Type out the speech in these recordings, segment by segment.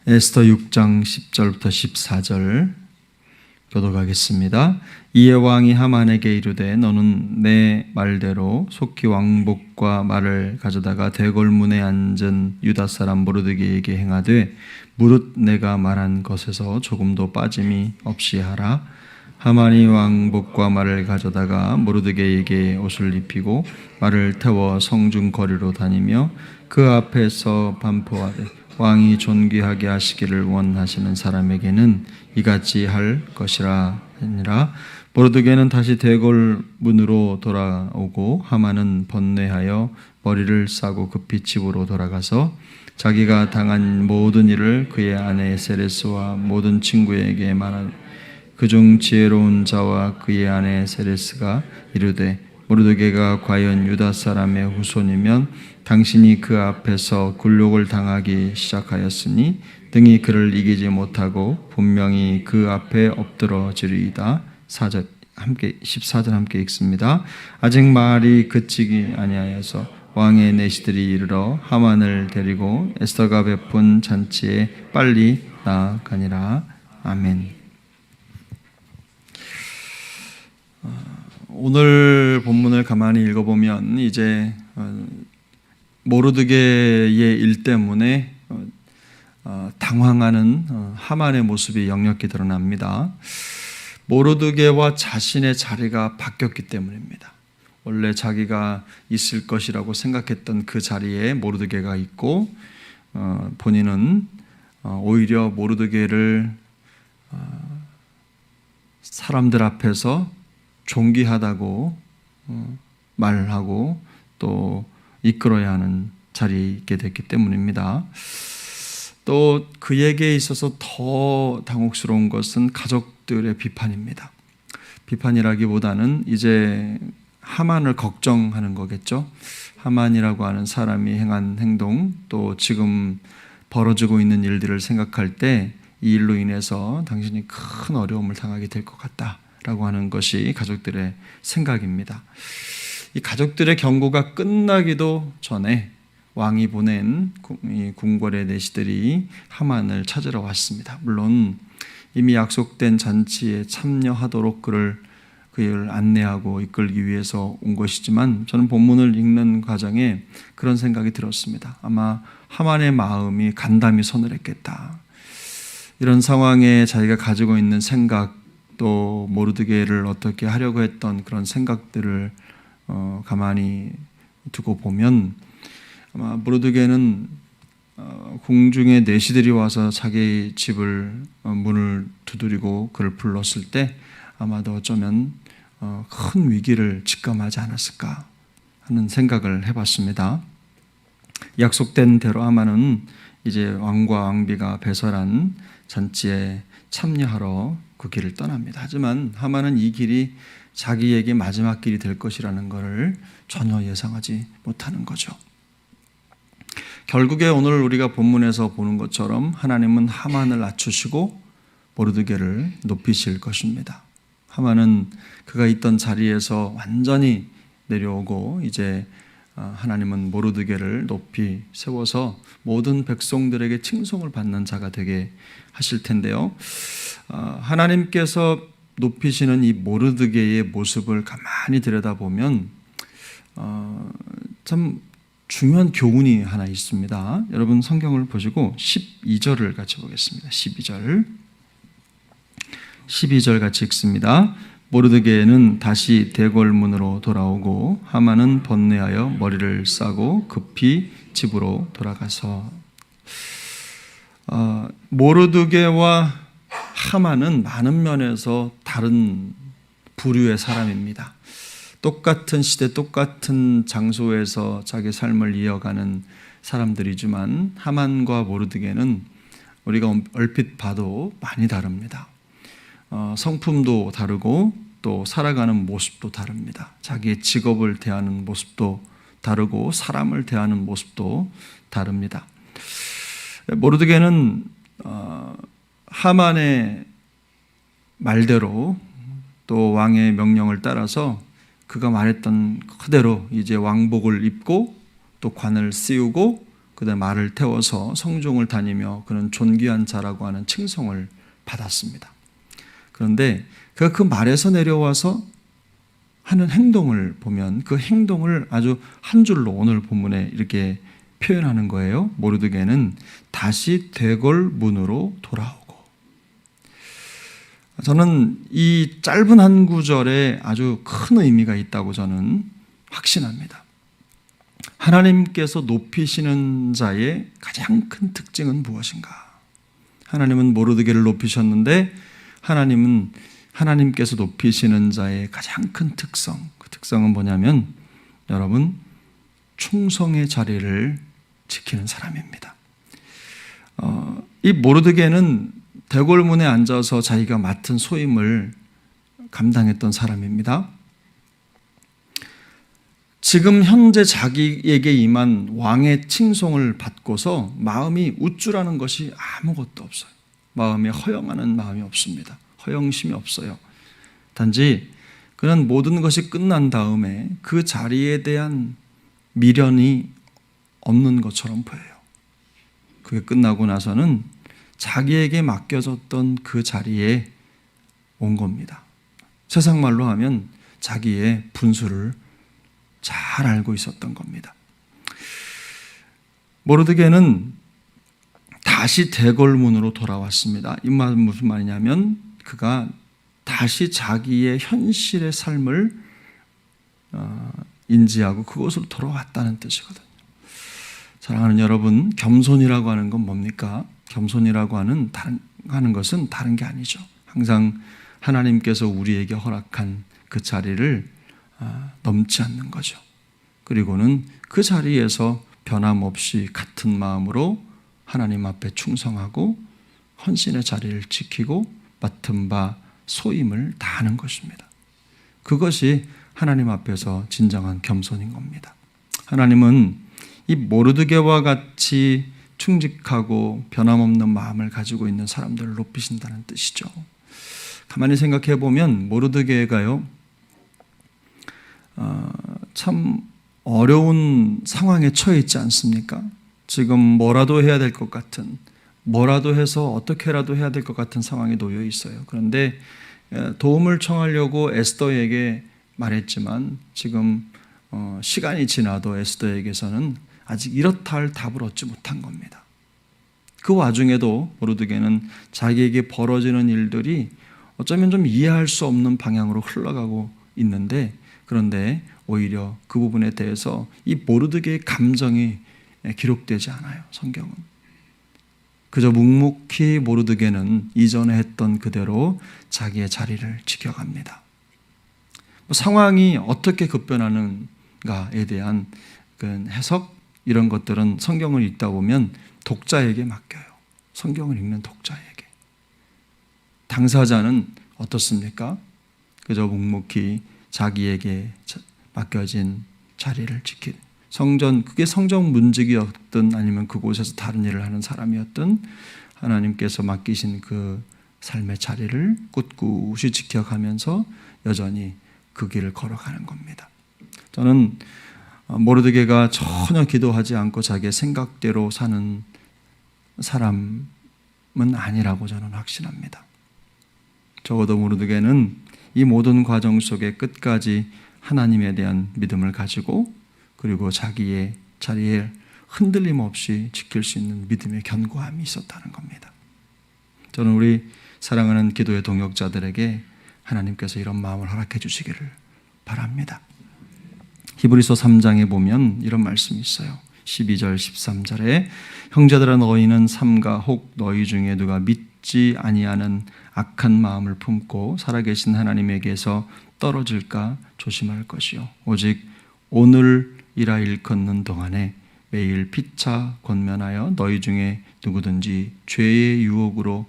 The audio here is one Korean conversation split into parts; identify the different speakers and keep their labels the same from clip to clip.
Speaker 1: 에스더 6장 10절부터 14절 교독하겠습니다. 이에 왕이 하만에게 이르되 너는 내 말대로 속히 왕복과 말을 가져다가 대궐문에 앉은 유다 사람 모르드게에게 행하되 무릇 내가 말한 것에서 조금도 빠짐이 없이 하라. 하만이 왕복과 말을 가져다가 모르드게에게 옷을 입히고 말을 태워 성중 거리로 다니며 그 앞에서 반포하되 왕이 존귀하게 하시기를 원하시는 사람에게는 이같이 할 것이라 하니라. 모르드게는 다시 대궐 문으로 돌아오고 하만은 번뇌하여 머리를 싸고 급히 집으로 돌아가서 자기가 당한 모든 일을 그의 아내 세레스와 모든 친구에게 말하니 그중 지혜로운 자와 그의 아내 세레스가 이르되 모르드게가 과연 유다 사람의 후손이면 당신이 그 앞에서 굴욕을 당하기 시작하였으니 등이 그를 이기지 못하고 분명히 그 앞에 엎드러지리이다. 14절 함께 읽습니다. 아직 말이 그치기 아니하여서 왕의 내시들이 이르러 하만을 데리고 에스더가 베푼 잔치에 빨리 나아가니라. 아멘. 오늘 본문을 가만히 읽어보면 이제 모르드게의 일 때문에 당황하는 하만의 모습이 역력히 드러납니다. 모르드게와 자신의 자리가 바뀌었기 때문입니다. 원래 자기가 있을 것이라고 생각했던 그 자리에 모르드게가 있고 본인은 오히려 모르드게를 사람들 앞에서 존귀하다고 말하고 또 이끌어야 하는 자리에 있게 됐기 때문입니다. 또 그에게 있어서 더 당혹스러운 것은 가족들의 비판입니다. 비판이라기보다는 이제 하만을 걱정하는 거겠죠. 하만이라고 하는 사람이 행한 행동, 또 지금 벌어지고 있는 일들을 생각할 때 이 일로 인해서 당신이 큰 어려움을 당하게 될 것 같다라고 하는 것이 가족들의 생각입니다. 이 가족들의 경고가 끝나기도 전에 왕이 보낸 궁궐의 내시들이 하만을 찾으러 왔습니다. 물론 이미 약속된 잔치에 참여하도록 그를 안내하고 이끌기 위해서 온 것이지만 저는 본문을 읽는 과정에 그런 생각이 들었습니다. 아마 하만의 마음이 간담이 서늘했겠다. 이런 상황에 자기가 가지고 있는 생각, 또 모르드게를 어떻게 하려고 했던 그런 생각들을 가만히 두고 보면 아마 모르드게는 궁중의 내시들이 와서 자기 집을 문을 두드리고 그를 불렀을 때 아마도 어쩌면 큰 위기를 직감하지 않았을까 하는 생각을 해봤습니다. 약속된 대로 하만은 이제 왕과 왕비가 배설한 잔치에 참여하러 그 길을 떠납니다. 하지만 하만은 이 길이 자기에게 마지막 길이 될 것이라는 것을 전혀 예상하지 못하는 거죠. 결국에 오늘 우리가 본문에서 보는 것처럼 하나님은 하만을 낮추시고 모르드게를 높이실 것입니다. 하만은 그가 있던 자리에서 완전히 내려오고 이제 하나님은 모르드게를 높이 세워서 모든 백성들에게 칭송을 받는 자가 되게 하실 텐데요. 하나님께서 높이시는 이 모르드게의 모습을 가만히 들여다보면 참 중요한 교훈이 하나 있습니다. 여러분 성경을 보시고 12절을 같이 보겠습니다. 12절 같이 읽습니다. 모르드게는 다시 대궐문으로 돌아오고 하만은 번뇌하여 머리를 싸고 급히 집으로 돌아가서 모르드게와 하만은 많은 면에서 다른 부류의 사람입니다. 똑같은 시대, 똑같은 장소에서 자기 삶을 이어가는 사람들이지만 하만과 모르드게는 우리가 얼핏 봐도 많이 다릅니다. 성품도 다르고 또 살아가는 모습도 다릅니다. 자기의 직업을 대하는 모습도 다르고 사람을 대하는 모습도 다릅니다. 모르드게는 하만의 말대로 또 왕의 명령을 따라서 그가 말했던 그대로 이제 왕복을 입고 또 관을 씌우고 그다음에 말을 태워서 성중을 다니며 그는 존귀한 자라고 하는 칭송을 받았습니다. 그런데 그가 그 말에서 내려와서 하는 행동을 보면 그 행동을 아주 한 줄로 오늘 본문에 이렇게 표현하는 거예요. 모르드게는 다시 대궐 문으로 돌아오고. 저는 이 짧은 한 구절에 아주 큰 의미가 있다고 저는 확신합니다. 하나님께서 높이시는 자의 가장 큰 특징은 무엇인가? 하나님은 모르드게를 높이셨는데 하나님께서 높이시는 자의 가장 큰 특성, 그 특성은 뭐냐면 여러분, 충성의 자리를 지키는 사람입니다. 이 모르드게는 대궐문에 앉아서 자기가 맡은 소임을 감당했던 사람입니다. 지금 현재 자기에게 임한 왕의 칭송을 받고서 마음이 우쭐하는 것이 아무것도 없어요. 마음에 허영하는 마음이 없습니다. 허영심이 없어요. 단지 그는 모든 것이 끝난 다음에 그 자리에 대한 미련이 없는 것처럼 보여요. 그게 끝나고 나서는 자기에게 맡겨졌던 그 자리에 온 겁니다. 세상 말로 하면 자기의 분수를 잘 알고 있었던 겁니다. 모르드게는 다시 대궐문으로 돌아왔습니다. 이 말은 무슨 말이냐면 그가 다시 자기의 현실의 삶을 인지하고 그곳으로 돌아왔다는 뜻이거든요. 사랑하는 여러분, 겸손이라고 하는 건 뭡니까? 겸손이라고 하는 것은 다른 게 아니죠. 항상 하나님께서 우리에게 허락한 그 자리를 넘지 않는 거죠. 그리고는 그 자리에서 변함없이 같은 마음으로 하나님 앞에 충성하고 헌신의 자리를 지키고 맡은 바 소임을 다하는 것입니다. 그것이 하나님 앞에서 진정한 겸손인 겁니다. 하나님은 이 모르드게와 같이 충직하고 변함없는 마음을 가지고 있는 사람들을 높이신다는 뜻이죠. 가만히 생각해 보면 모르드게가요, 참 어려운 상황에 처해 있지 않습니까? 지금 뭐라도 해야 될 것 같은, 뭐라도 해서 어떻게라도 해야 될 것 같은 상황에 놓여 있어요. 그런데 도움을 청하려고 에스더에게 말했지만 지금 시간이 지나도 에스더에게서는 아직 이렇다 할 답을 얻지 못한 겁니다. 그 와중에도 모르드게는 자기에게 벌어지는 일들이 어쩌면 좀 이해할 수 없는 방향으로 흘러가고 있는데, 그런데 오히려 그 부분에 대해서 이 모르드게의 감정이 기록되지 않아요. 성경은 그저 묵묵히 모르드게는 이전에 했던 그대로 자기의 자리를 지켜갑니다. 상황이 어떻게 급변하는가에 대한 그 해석, 이런 것들은 성경을 읽다 보면 독자에게 맡겨요. 성경을 읽는 독자에게. 당사자는 어떻습니까? 그저 묵묵히 자기에게 맡겨진 자리를 지키는, 그게 성전 문직이었든 아니면 그곳에서 다른 일을 하는 사람이었든 하나님께서 맡기신 그 삶의 자리를 꿋꿋이 지켜가면서 여전히 그 길을 걸어가는 겁니다. 저는 모르드게가 전혀 기도하지 않고 자기의 생각대로 사는 사람은 아니라고 저는 확신합니다. 적어도 모르드게는 이 모든 과정 속에 끝까지 하나님에 대한 믿음을 가지고, 그리고 자기의 자리에 흔들림 없이 지킬 수 있는 믿음의 견고함이 있었다는 겁니다. 저는 우리 사랑하는 기도의 동역자들에게 하나님께서 이런 마음을 허락해 주시기를 바랍니다. 히브리서 3장에 보면 이런 말씀이 있어요. 12절 13절에 형제들아 너희는 삼가 혹 너희 중에 누가 믿지 아니하는 악한 마음을 품고 살아계신 하나님에게서 떨어질까 조심할 것이요 오직 오늘이라 일컫는 동안에 매일 피차 권면하여 너희 중에 누구든지 죄의 유혹으로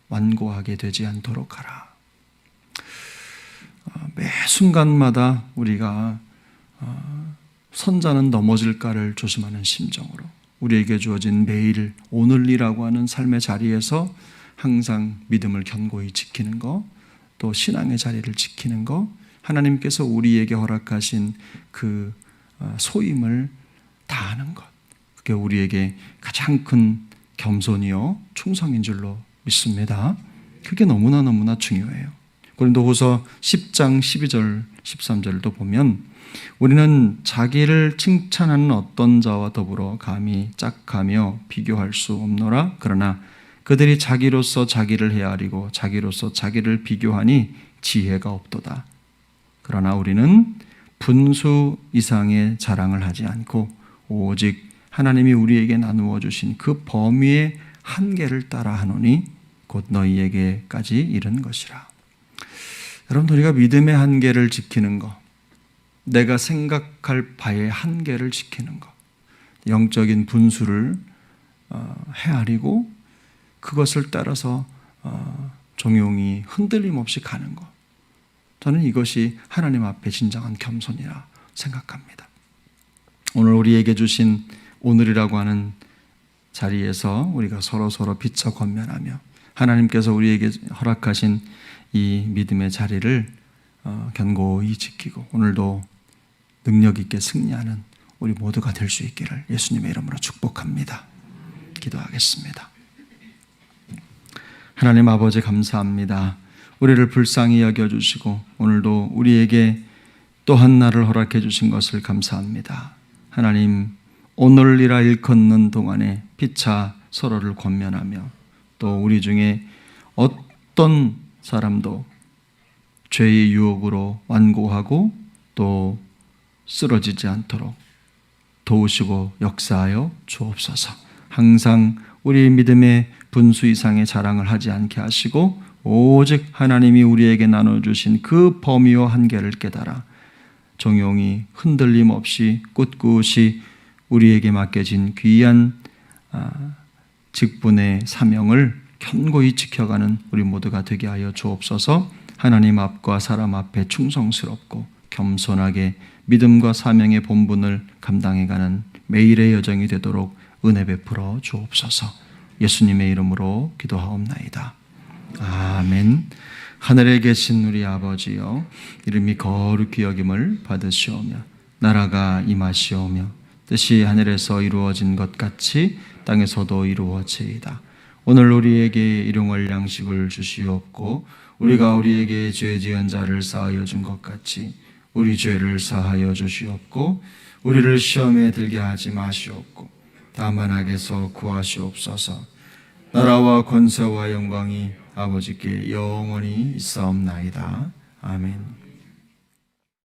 Speaker 1: 완고하게 되지 않도록 하라. 매 순간마다 우리가 선자는 넘어질까를 조심하는 심정으로 우리에게 주어진 매일 오늘이라고 하는 삶의 자리에서 항상 믿음을 견고히 지키는 것, 또 신앙의 자리를 지키는 것, 하나님께서 우리에게 허락하신 그 소임을 다하는 것, 그게 우리에게 가장 큰 겸손이요 충성인 줄로 믿습니다. 그게 너무나 중요해요. 고린도후서 10장 12절 13절도 보면 우리는 자기를 칭찬하는 어떤 자와 더불어 감히 짝하며 비교할 수 없노라. 그러나 그들이 자기로서 자기를 헤아리고 자기로서 자기를 비교하니 지혜가 없도다. 그러나 우리는 분수 이상의 자랑을 하지 않고 오직 하나님이 우리에게 나누어 주신 그 범위의 한계를 따라 하노니 곧 너희에게까지 이른 것이라. 여러분, 우리가 믿음의 한계를 지키는 것, 내가 생각할 바의 한계를 지키는 것, 영적인 분수를 헤아리고 그것을 따라서 종용이 흔들림 없이 가는 것, 저는 이것이 하나님 앞에 진정한 겸손이라 생각합니다. 오늘 우리에게 주신 오늘이라고 하는 자리에서 우리가 서로 비춰 권면하며 하나님께서 우리에게 허락하신 이 믿음의 자리를 견고히 지키고 오늘도 능력 있게 승리하는 우리 모두가 될 수 있기를 예수님의 이름으로 축복합니다. 기도하겠습니다. 하나님 아버지, 감사합니다. 우리를 불쌍히 여겨주시고 오늘도 우리에게 또 한 날을 허락해 주신 것을 감사합니다. 하나님, 오늘이라 일컫는 동안에 피차 서로를 권면하며 또 우리 중에 어떤 사람도 죄의 유혹으로 완고하고 또 쓰러지지 않도록 도우시고 역사하여 주옵소서. 항상 우리 믿음의 분수 이상의 자랑을 하지 않게 하시고 오직 하나님이 우리에게 나눠주신 그 범위와 한계를 깨달아 종용이 흔들림 없이 꿋꿋이 우리에게 맡겨진 귀한 직분의 사명을 견고히 지켜가는 우리 모두가 되게 하여 주옵소서. 하나님 앞과 사람 앞에 충성스럽고 겸손하게 믿음과 사명의 본분을 감당해가는 매일의 여정이 되도록 은혜 베풀어 주옵소서. 예수님의 이름으로 기도하옵나이다. 아멘. 하늘에 계신 우리 아버지여, 이름이 거룩히 여김을 받으시오며 나라가 임하시오며 뜻이 하늘에서 이루어진 것 같이 땅에서도 이루어지이다. 오늘 우리에게 일용할 양식을 주시옵고 우리가 우리에게 죄 지은 자를 사하여 준 것 같이 우리 죄를 사하여 주시옵고 우리를 시험에 들게 하지 마시옵고 다만 악에서 구하시옵소서. 나라와 권세와 영광이 아버지께 영원히 있사옵나이다. 아멘.